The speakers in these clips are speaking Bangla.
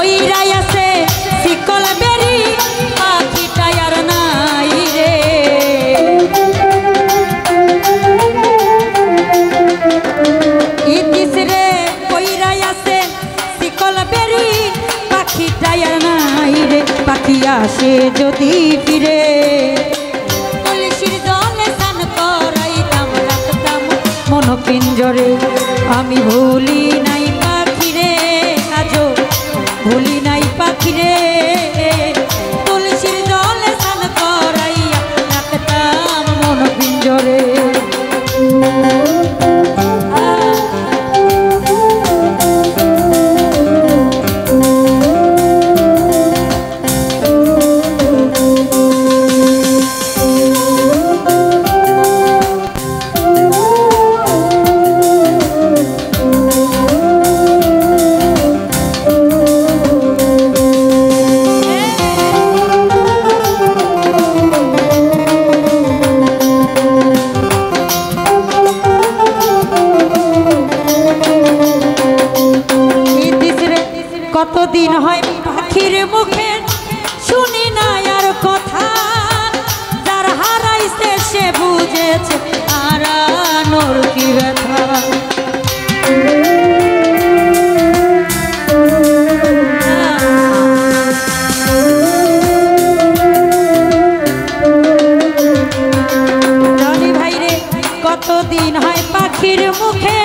কইরাই আছে শিকল বেরি পাখিটা আর নাই রে ইতিস রে কইরাই আছে শিকল বেরি পাখিটা আর নাই রে পাখি আসে যদি ফিরে তুলসীর জলে স্নান করাইতাম রাখতাম মন পিঞ্জরে আমি ভুলি নাই পাখি রে আজো ভুলি নাই পাখি রে তুলসীর জলে স্নান করাইয়া রাখতাম মন পিঞ্জরে কতদিন হয় পাখির মুখে শুনি না আর কথা যার হারাইছে সে বুঝেছে হারানোর কি ব্যথা জানি ভাই রে কতদিন হয় পাখির মুখে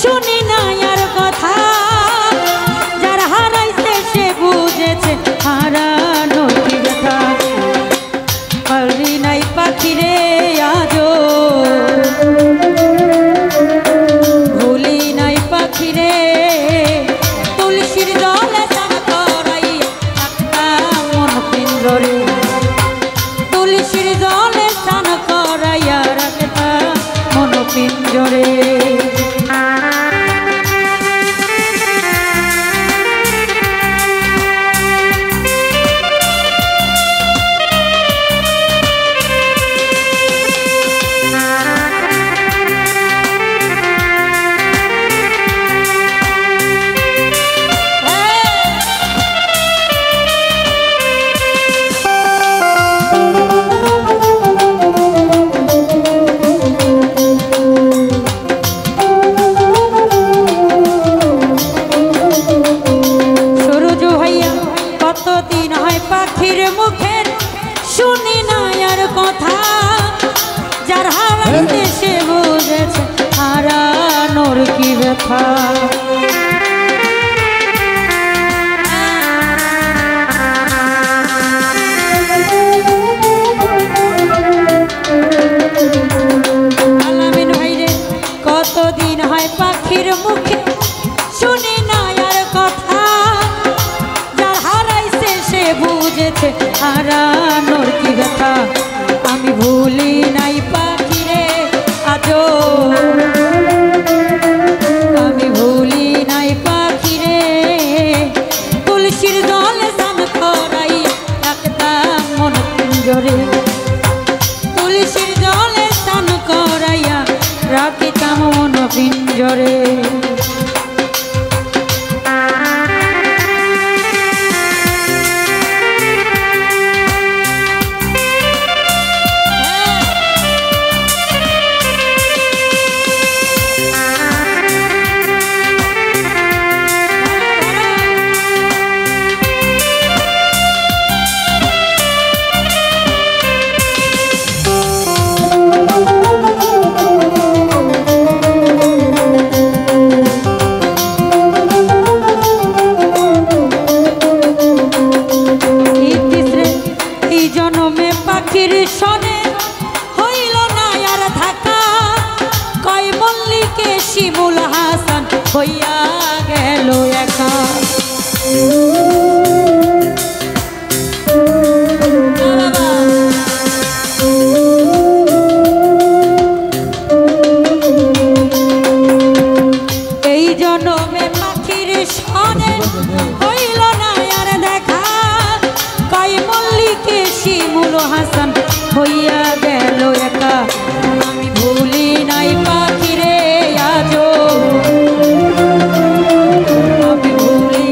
শুনি না আর কথা বুঝেছে হারানোর কি ব্যথা পারলি নাই পাখি রে আজো ভুলি নাই পাখি রে তুলসীর জলে স্নান করাইয়া রাখতাম মন পিঞ্জরে তুলসীর জলে স্নান করাইয়া রাখতাম মন পিঞ্জরে কতদিন হয় পাখির মুখের শুনি না আর কথা যার হারাইছে সে বুঝেছে হারানোর কি ব্যথা আলামিন ভাইরে কতদিন হয় পাখির মুখে শুনি না আর কথা বুঝেছে হারানোর কি ব্যথা আমি ভুলি নাই পাখি রে আজো আমি ভুলি নাই পাখি রে তুলসীর জলে স্নান করাইয়া রাখতাম মন পিঞ্জরে তুলসীর জলে স্নান করাইয়া রাখিতাম মন পিঞ্জরে পাখির সনে হইল না আর থাকা কয় মল্লিকে শিমুল হাসান হইয়া গেল একা এই জন্মে পাখির সনে হইল না আর দেখা কয় মল্লিকে শিমুল হাসান হইয়া গেল একা আমি ভুলি নাই পাখি রে আজো আমি ভুলি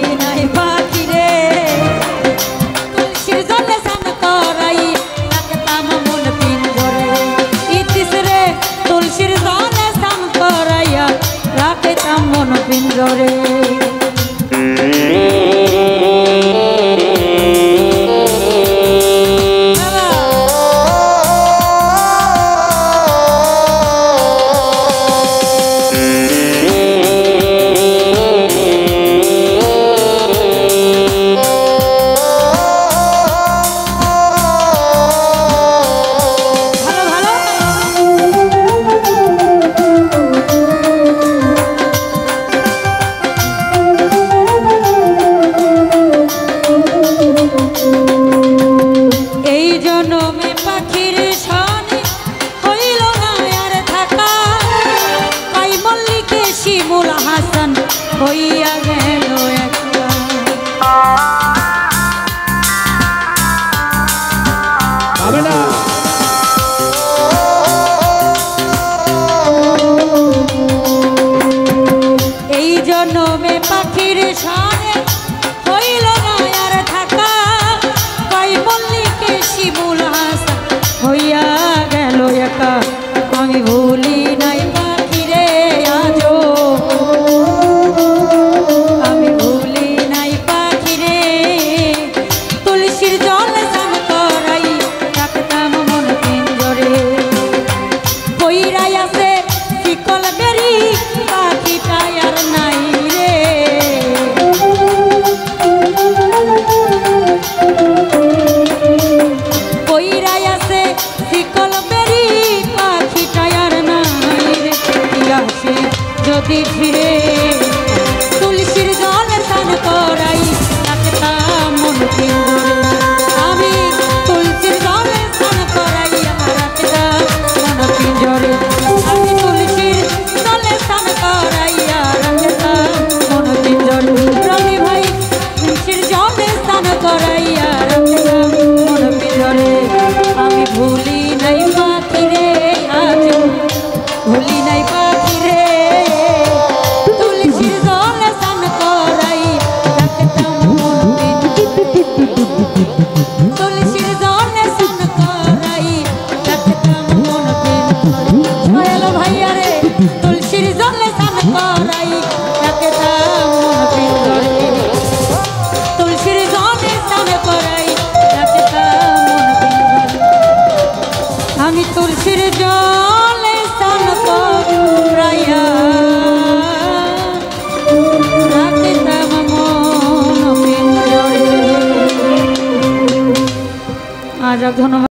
ধন্যবাদ।